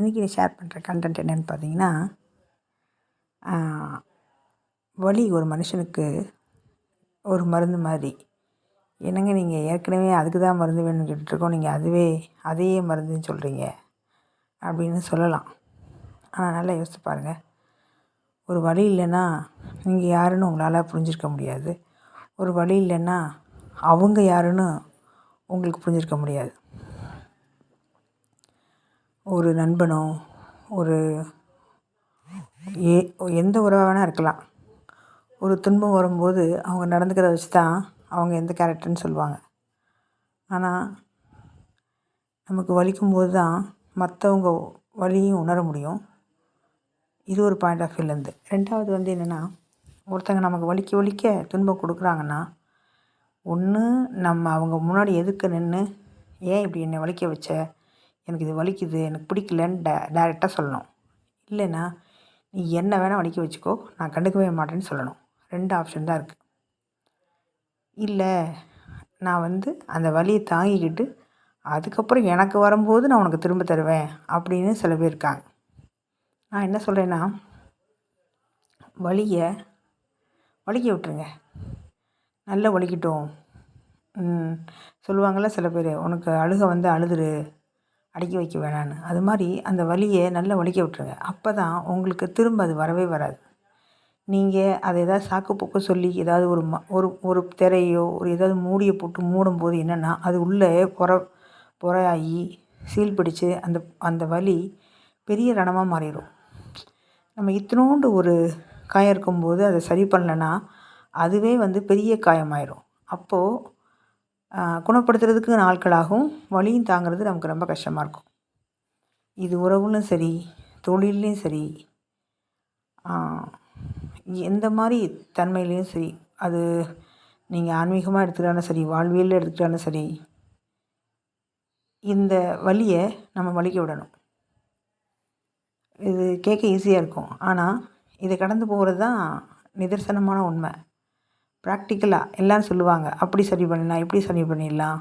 இன்றைக்கி ஷேர் பண்ணுற கண்டென்ட் என்னென்னு பார்த்தீங்கன்னா, வலி ஒரு மனுஷனுக்கு ஒரு மருந்து மாதிரி. என்னங்க நீங்கள் ஏற்கனவே அதுக்கு தான் மருந்து வேணும்னு கேட்டுட்ருக்கோம், நீங்கள் அதையே மருந்துன்னு சொல்கிறீங்க அப்படின்னு சொல்லலாம். ஆனால் நல்லா யோசித்து பாருங்கள். ஒரு வலி இல்லைன்னா நீங்கள் யாருன்னு உங்களால் புரிஞ்சிருக்க முடியாது. ஒரு வலி இல்லைன்னா அவங்க யாருன்னு உங்களுக்கு புரிஞ்சிருக்க முடியாது. ஒரு நண்பனோ ஒரு எந்த உறவாக வேணால் இருக்கலாம். ஒரு துன்பம் வரும்போது அவங்க நடந்துக்கிறத வச்சு தான் அவங்க எந்த கேரக்டர்னு சொல்லுவாங்க. ஆனால் நமக்கு வலிக்கும்போது தான் மற்றவங்க வலியும் உணர முடியும். இது ஒரு பாயிண்ட் ஆஃப் வியூலேருந்து. ரெண்டாவது என்னென்னா, ஒருத்தங்க நமக்கு வலிக்க துன்பம் கொடுக்குறாங்கன்னா, ஒன்று நம்ம அவங்க முன்னாடி எதுக்க நின்று, ஏன் இப்படி என்னை வலிக்க வச்ச, எனக்கு இது வலிக்குது, எனக்கு பிடிக்கலன்னு டைரெக்டாக சொல்லணும். இல்லைன்னா நீ என்ன வேணால் வலிக்க வச்சுக்கோ, நான் கண்டுக்கவே மாட்டேன்னு சொல்லணும். 2 ஆப்ஷன் தான் இருக்குது. இல்லை நான் அந்த வலியை தாங்கிக்கிட்டு அதுக்கப்புறம் எனக்கு வரும்போது நான் உனக்கு திரும்ப தருவேன் அப்படின்னு சில பேர் இருக்காங்க. நான் என்ன சொல்கிறேன்னா, வலிக்க விட்டுருங்க, நல்லா வலிக்கட்டும். சொல்லுவாங்கள்ல சில பேர், உனக்கு அழுக அழுதுரு, அடக்கி வைக்க வேணான்னு. அது மாதிரி அந்த வலியை நல்லா வலிக்க விட்டுருங்க. அப்போ தான் உங்களுக்கு திரும்ப அது வரவே வராது. நீங்கள் அதை ஏதாவது சாக்கு போக்கு சொல்லி ஏதாவது ஒரு திரையோ ஏதாவது மூடியை போட்டு மூடும்போது என்னென்னா, அது உள்ளே பொறையாகி சீல் பிடிச்சு அந்த வலி பெரிய ரணமாக மாறிடும். நம்ம இத்தினோண்டு ஒரு காயம் இருக்கும்போது அதை சரி பண்ணலைன்னா அதுவே பெரிய காயமாயிடும். அப்போது குணப்படுத்துறதுக்கு நாட்களாகும், வலியும் தாங்கிறது நமக்கு ரொம்ப கஷ்டமாக இருக்கும். இது உறவுலையும் சரி, தொழில்லையும் சரி, எந்த மாதிரி தன்மையிலையும் சரி, அது நீங்கள் ஆன்மீகமாக எடுத்துக்கிட்டாலும் சரி, வாழ்வியலில் எடுத்துக்கிட்டாலும் சரி, இந்த வலியை நம்ம வலிக்க விடணும். இது கேட்க ஈஸியாக இருக்கும், ஆனால் இதை கடந்து போகிறது தான் நிதர்சனமான உண்மை. ப்ராக்டிக்கலாக எல்லோரும் சொல்லுவாங்க, அப்படி சரி பண்ணிடலாம், இப்படி சரி பண்ணிடலாம்.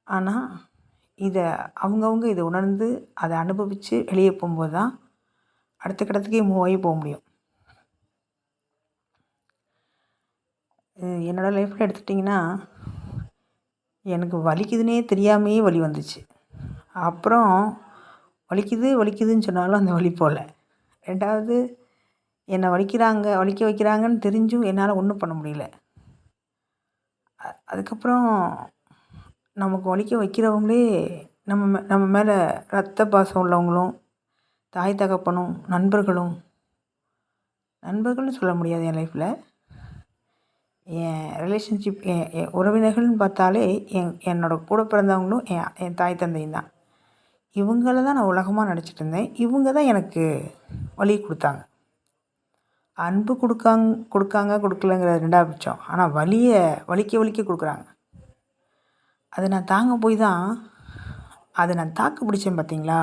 ஆனால் இதை அவங்கவுங்க இதை உணர்ந்து அதை அனுபவித்து வெளியே போகும்போது தான் அடுத்த கட்டத்துக்கே மூவ் ஆகி போக முடியும். என்னோடய லைஃப்பில் எடுத்துக்கிட்டிங்கன்னா, எனக்கு வலிக்குதுன்னே தெரியாமையே வலி வந்துச்சு. அப்புறம் வலிக்குதுன்னு சொன்னாலும் அந்த வலி போகல. ரெண்டாவது, என்னை வலிக்க வைக்கிறாங்கன்னு தெரிஞ்சும் என்னால் ஒன்றும் பண்ண முடியல. அதுக்கப்புறம் நமக்கு வலிக்க வைக்கிறவங்களே நம்ம மேலே ரத்த பாசம் உள்ளவங்களும், தாய் தகப்பனும், நண்பர்கள்னு சொல்ல முடியாது. என் லைஃப்பில் என் ரிலேஷன்ஷிப், என் உறவினர்கள்னு பார்த்தாலே என்னோடய கூட பிறந்தவங்களும் என் தாய் தந்தையும் தான். இவங்கள தான் நான் உலகமாக நினச்சிட்டு இருந்தேன். இவங்க தான் எனக்கு வலி கொடுத்தாங்க. அன்பு கொடுக்கலங்கிற 2வது பட்சம். ஆனால் வலிக்க கொடுக்குறாங்க. அதை நான் தாங்க போய் தான், அதை நான் தாக்கு பிடிச்சேன் பார்த்தீங்களா,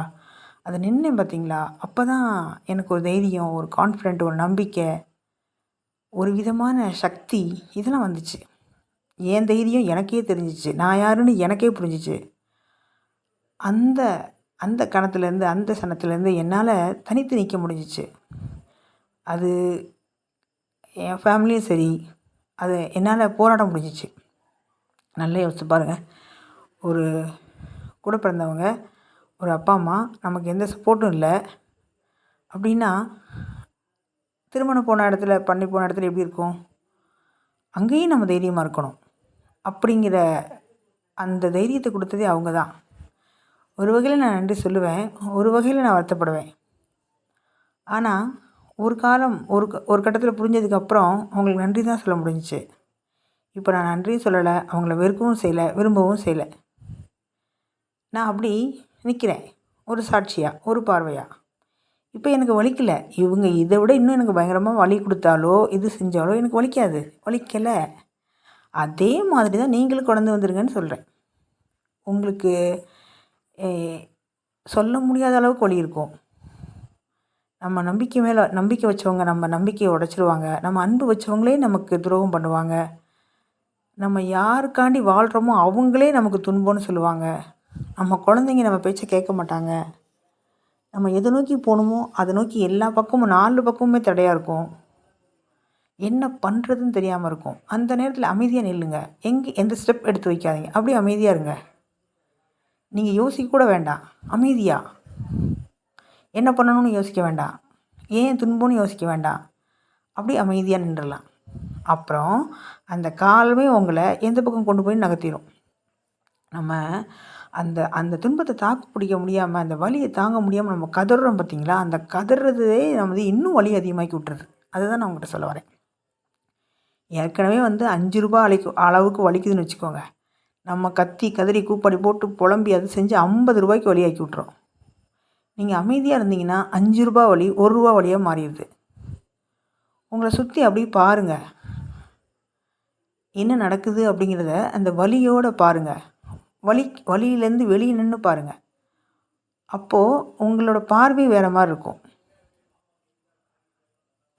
அதை நின்றேன் பார்த்தீங்களா, அப்போ தான் எனக்கு ஒரு தைரியம், ஒரு கான்ஃபிடென்ட், ஒரு நம்பிக்கை, ஒரு விதமான சக்தி இதெல்லாம் வந்துச்சு. என் தைரியம் எனக்கே தெரிஞ்சிச்சு, நான் யாருன்னு எனக்கே புரிஞ்சிச்சு. அந்த கணத்துலேருந்து, அந்த சனத்துலேருந்து என்னால் தனித்து நிற்க முடிஞ்சிச்சு. அது என் ஃபேமிலியும் சரி, அது என்னால் போராட முடிஞ்சிச்சு. நல்லா யோசித்து பாருங்கள். ஒரு கூட பிறந்தவங்க, ஒரு அப்பா அம்மா நமக்கு எந்த சப்போர்ட்டும் இல்லை அப்படின்னா, திருமணம் போன இடத்துல எப்படி இருக்கும்? அங்கேயும் நம்ம தைரியமாக இருக்கணும். அப்படிங்கிற அந்த தைரியத்தை கொடுத்ததே அவங்க தான். ஒரு வகையில் நான் நன்றி சொல்லுவேன், ஒரு வகையில் நான் வருத்தப்படுவேன். ஆனால் ஒரு கட்டத்தில் புரிஞ்சதுக்கப்புறம் அவங்களுக்கு நன்றி தான் சொல்ல முடிஞ்சிச்சு. இப்போ நான் நன்றியும் சொல்லலை, அவங்கள வெறுக்கவும் செய்யலை, விரும்பவும் செய்யலை. நான் அப்படி நிற்கிறேன், ஒரு சாட்சியாக, ஒரு பார்வையாக. இப்போ எனக்கு வலிக்கலை. இவங்க இதை விட இன்னும் எனக்கு பயங்கரமாக வலி கொடுத்தாலோ இது செஞ்சாலோ எனக்கு வலிக்கலை. அதே மாதிரி தான் நீங்களும் கொண்டு வந்துருங்கன்னு சொல்கிறேன். உங்களுக்கு சொல்ல முடியாத அளவுக்கு வலி இருக்கும். நம்ம நம்பிக்கை வச்சவங்க நம்ம நம்பிக்கையை உடைச்சிருவாங்க. நம்ம அன்பு வச்சவங்களே நமக்கு துரோகம் பண்ணுவாங்க. நம்ம யாருக்காண்டி வாழ்கிறோமோ அவங்களே நமக்கு துன்பம்னு சொல்லுவாங்க. நம்ம குழந்தைங்க நம்ம பேச்சை கேட்க மாட்டாங்க. நம்ம எதை நோக்கி போகணுமோ அதை நோக்கி எல்லா பக்கமும் 4 பக்கமுமே தடையாக இருக்கும். என்ன பண்ணுறதுன்னு தெரியாமல் இருக்கும். அந்த நேரத்தில் அமைதியாக நில்லுங்க. எந்த ஸ்டெப் எடுத்து வைக்காதீங்க. அப்படியே அமைதியாக இருங்க. நீங்கள் யோசிக்க கூட வேண்டாம். அமைதியாக என்ன பண்ணணும்னு யோசிக்க வேண்டாம். ஏன் துன்பம்னு யோசிக்க வேண்டாம். அப்படியே அமைதியாக நின்றுடலாம். அப்புறம் அந்த காலமே உங்களை எந்த பக்கம் கொண்டு போய் நகர்த்திடும். நம்ம அந்த அந்த துன்பத்தை தாக்கு பிடிக்க முடியாமல், அந்த வலியை தாங்க முடியாமல் நம்ம கதறோம் பார்த்தீங்களா, அந்த கதறதே நம்ம இன்னும் வலி அதிகமாக்கி விட்டுறது. அதுதான் நான் உங்கள்கிட்ட சொல்ல வரேன். ஏற்கனவே ₹5 அளவுக்கு வலிக்குதுன்னு வச்சுக்கோங்க. நம்ம கத்தி கதறி கூப்பாடி போட்டு புலம்பி அது செஞ்சு ₹50 வலியாக்கி விட்றோம். நீங்கள் அமைதியாக இருந்தீங்கன்னா ₹5 வலி ₹1 வலியாக மாறிடுது. உங்களை சுற்றி அப்படியே பாருங்கள், என்ன நடக்குது அப்படிங்கிறத அந்த வலியோடு பாருங்கள். வலியிலேருந்து வெளியே நின்று பாருங்கள். அப்போது உங்களோட பார்வை வேறு மாதிரி இருக்கும்.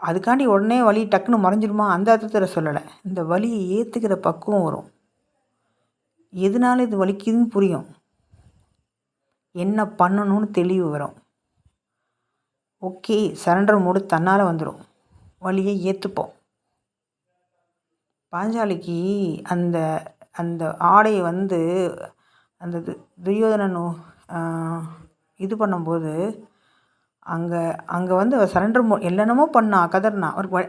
அதுக்காண்டி உடனே வலி டக்குன்னு மறைஞ்சிடுமா அந்த அர்த்தத்தில் சொல்லலை. இந்த வலியை ஏற்றுக்கிற பக்குவம் வரும். எதனால இது வலிக்குதுன்னு புரியும். என்ன பண்ணணும்னு தெளிவு வரும். ஓகே, சரண்டர் மூடு தன்னால் வந்துடும். வலியை ஏற்றுப்போம். பாஞ்சாலிக்கு அந்த அந்த ஆடையை அந்த துரியோதனன் இது பண்ணும்போது அங்கே அவள் சரண்டர் என்னென்னமோ பண்ணா, கதறினா.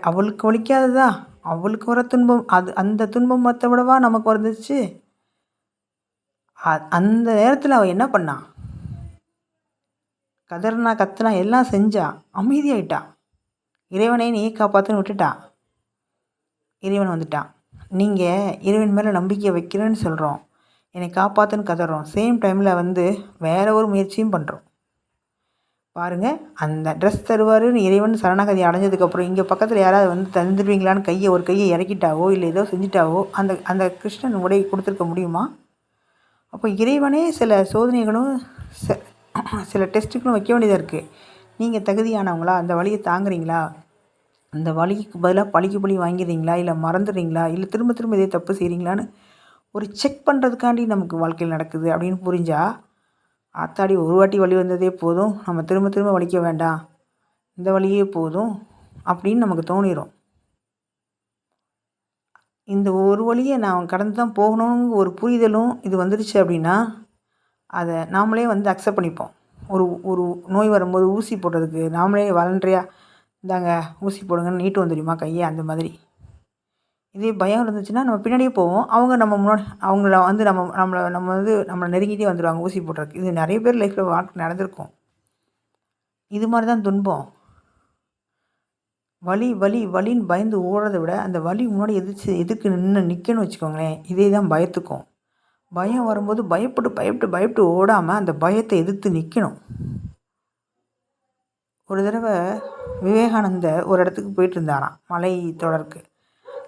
அவளுக்கு வலிக்காததா? அவளுக்கு வர துன்பம் அந்த துன்பத்தை விடவா நமக்கு வந்துச்சு? அந்த நேரத்தில் அவள் என்ன பண்ணா? கதறினா, கத்துனா, எல்லாம் செஞ்சா. அமைதியாயிட்டா. இறைவனை நீ காப்பாற்றுன்னு விட்டுட்டா. இறைவன் வந்துட்டான். நீங்கள் இறைவன் மேலே நம்பிக்கை வைக்கிறேன்னு சொல்கிறோம், என்னை காப்பாற்றுன்னு கதறோம். சேம் டைமில் வேறு ஒரு முயற்சியும் பண்ணுறோம். பாருங்கள், அந்த ட்ரெஸ் தருவாருன்னு இறைவன் சரணாகதி அடைஞ்சதுக்கப்புறம் இங்கே பக்கத்தில் யாராவது தந்துடுவீங்களான்னு ஒரு கையை இறக்கிட்டாவோ இல்லை ஏதோ செஞ்சுட்டாவோ அந்த கிருஷ்ணன் உடை கொடுத்துருக்க முடியுமா? அப்போ இறைவனே சில சோதனைகளும் சில டெஸ்ட்டுகளும் வைக்க வேண்டியதாக இருக்குது. நீங்கள் தகுதியானவங்களா? அந்த வலியை தாங்குறீங்களா? அந்த வலிக்கு பதிலாக பழிக்கு பழி வாங்கிடுறீங்களா? இல்லை மறந்துடுறீங்களா? இல்லை திரும்ப திரும்ப இதே தப்பு செய்கிறீங்களான்னு ஒரு செக் பண்ணுறதுக்காண்டி நமக்கு வாழ்க்கையில் நடக்குது அப்படின்னு புரிஞ்சால், ஆத்தாடி ஒரு வாட்டி வலி வந்ததே போதும், நம்ம திரும்ப திரும்ப வலிக்க வேண்டாம், இந்த வலியே போதும் அப்படின்னு நமக்கு தோணிடும். இந்த ஒரு வழியை நான் கடந்து தான் போகணுங்கிற ஒரு புரிதலும் இது வந்துடுச்சு அப்படின்னா, அதை நாமளே அக்செப்ட் பண்ணிப்போம். ஒரு நோய் வரும்போது ஊசி போடுறதுக்கு நாமளே வாலண்டரியாக இந்தாங்க ஊசி போடுங்கன்னு நீட்டு வந்துடுமா கையை, அந்த மாதிரி. இதே பயம் இருந்துச்சுன்னா நம்ம பின்னாடியே போவோம். அவங்க நம்ம முன்னாடி அவங்கள நம்மளை நெருங்கிட்டே வந்துடுவாங்க ஊசி போடுறதுக்கு. இது நிறைய பேர் லைஃப்பில் வாழ்க்கை நடந்திருக்கும். இது மாதிரி தான் துன்பம். வலின்னு பயந்து ஓடுறத விட அந்த வலி முன்னாடி எதுக்கு நிற்கணும்னு வச்சுக்கோங்களேன். இதே தான் பயத்துக்கும். பயம் வரும்போது பயப்பட்டு ஓடாமல் அந்த பயத்தை எதிர்த்து நிற்கணும். ஒரு தடவை விவேகானந்தர் ஒரு இடத்துக்கு போயிட்டு இருந்தாராம், மலை தொடருக்கு.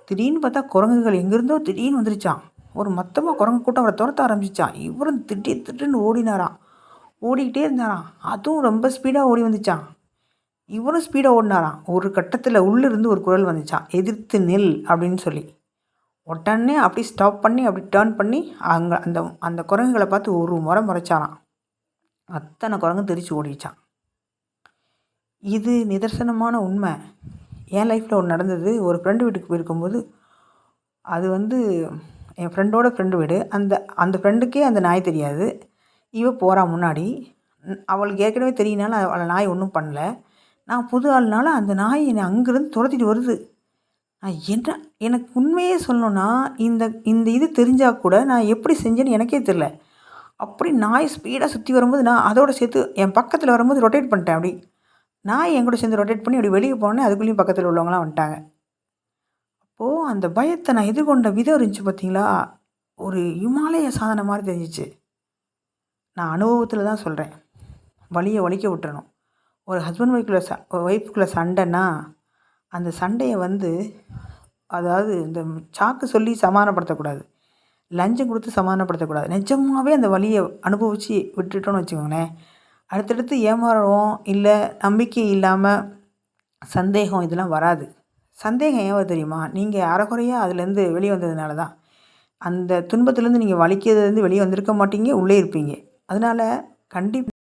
திடீர்னு பார்த்தா குரங்குகள் எங்கேருந்தோ திடீர்னு வந்துருச்சான். ஒரு மொத்தமாக குரங்கு கூட்டம் அவரை துரத்த ஆரம்பிச்சிச்சான். இவரும் திட்டுன்னு ஓடினாராம். ஓடிக்கிட்டே இருந்தாராம். அதுவும் ரொம்ப ஸ்பீடாக ஓடி வந்துச்சான். இவரும் ஸ்பீடாக ஓடினாராம். ஒரு கட்டத்தில் உள்ளிருந்து ஒரு குரல் வந்துச்சான், எதிர்த்து நில் அப்படின்னு சொல்லி. உடனே அப்படி ஸ்டாப் பண்ணி அப்படி டேர்ன் பண்ணி அங்கே அந்த குரங்குகளை பார்த்து ஒரு முறை முறைச்சாராம். அத்தனை குரங்கு தெரிச்சு ஓடிச்சான். இது நிதர்சனமான உண்மை. என் லைஃப்பில் ஒன்று நடந்தது. ஒரு ஃப்ரெண்டு வீட்டுக்கு போயிருக்கும்போது, அது என் ஃப்ரெண்டோட ஃப்ரெண்டு வீடு. அந்த ஃப்ரெண்டுக்கே அந்த நாய் தெரியாது. போகிறா முன்னாடி. அவளுக்கு ஏற்கனவே தெரியினால அவளை நாய் ஒன்றும் பண்ணல. நான் புது ஆள்னால அந்த நாய் என்னை அங்கேருந்து துரத்திட்டு வருது. எனக்கு உண்மையே சொல்லணுன்னா, இந்த இது தெரிஞ்சால் கூட நான் எப்படி செஞ்சேன்னு எனக்கே தெரில. அப்படி நாய் ஸ்பீடாக சுற்றி வரும்போது நான் அதோடு சேர்த்து என் பக்கத்தில் வரும்போது ரொட்டேட் பண்ணிட்டேன். அப்படி நாய் என் கூட சேர்ந்து ரொட்டேட் பண்ணி அப்படி வெளியே போனேன். அதுக்குள்ளேயும் பக்கத்தில் உள்ளவங்களாம் வந்துட்டாங்க. அப்போது அந்த பயத்தை நான் எதிர்கொண்ட விதம் இருந்துச்சு பார்த்தீங்களா, ஒரு இமாலய சாதனை மாதிரி தெரிஞ்சிச்சு. நான் அனுபவத்தில் தான் சொல்கிறேன். வலியை ஒழிக்க விட்டுறணும். ஒரு ஹஸ்பண்ட் ஒய்ஃபுக்குள்ளே சண்டைன்னா அந்த சண்டையை அதாவது இந்த சாக்கு சொல்லி சமாதானப்படுத்தக்கூடாது, லஞ்சம் கொடுத்து சமாதானப்படுத்தக்கூடாது. நிஜமாகவே அந்த வலியை அனுபவித்து விட்டுட்டோன்னு வச்சுக்கோங்களேன், அடுத்தடுத்து ஏமாறுவோம். இல்லை நம்பிக்கை இல்லாமல் சந்தேகம் இதெல்லாம் வராது. சந்தேகம் ஏன் தெரியுமா? நீங்கள் அரைகுறையாக அதுலேருந்து வெளியே வந்ததுனால தான். அந்த துன்பத்துலேருந்து நீங்கள் வலிக்கிறதுலேருந்து வெளியே வந்திருக்க மாட்டீங்க, உள்ளே இருப்பீங்க. அதனால் கண்டிப்பாக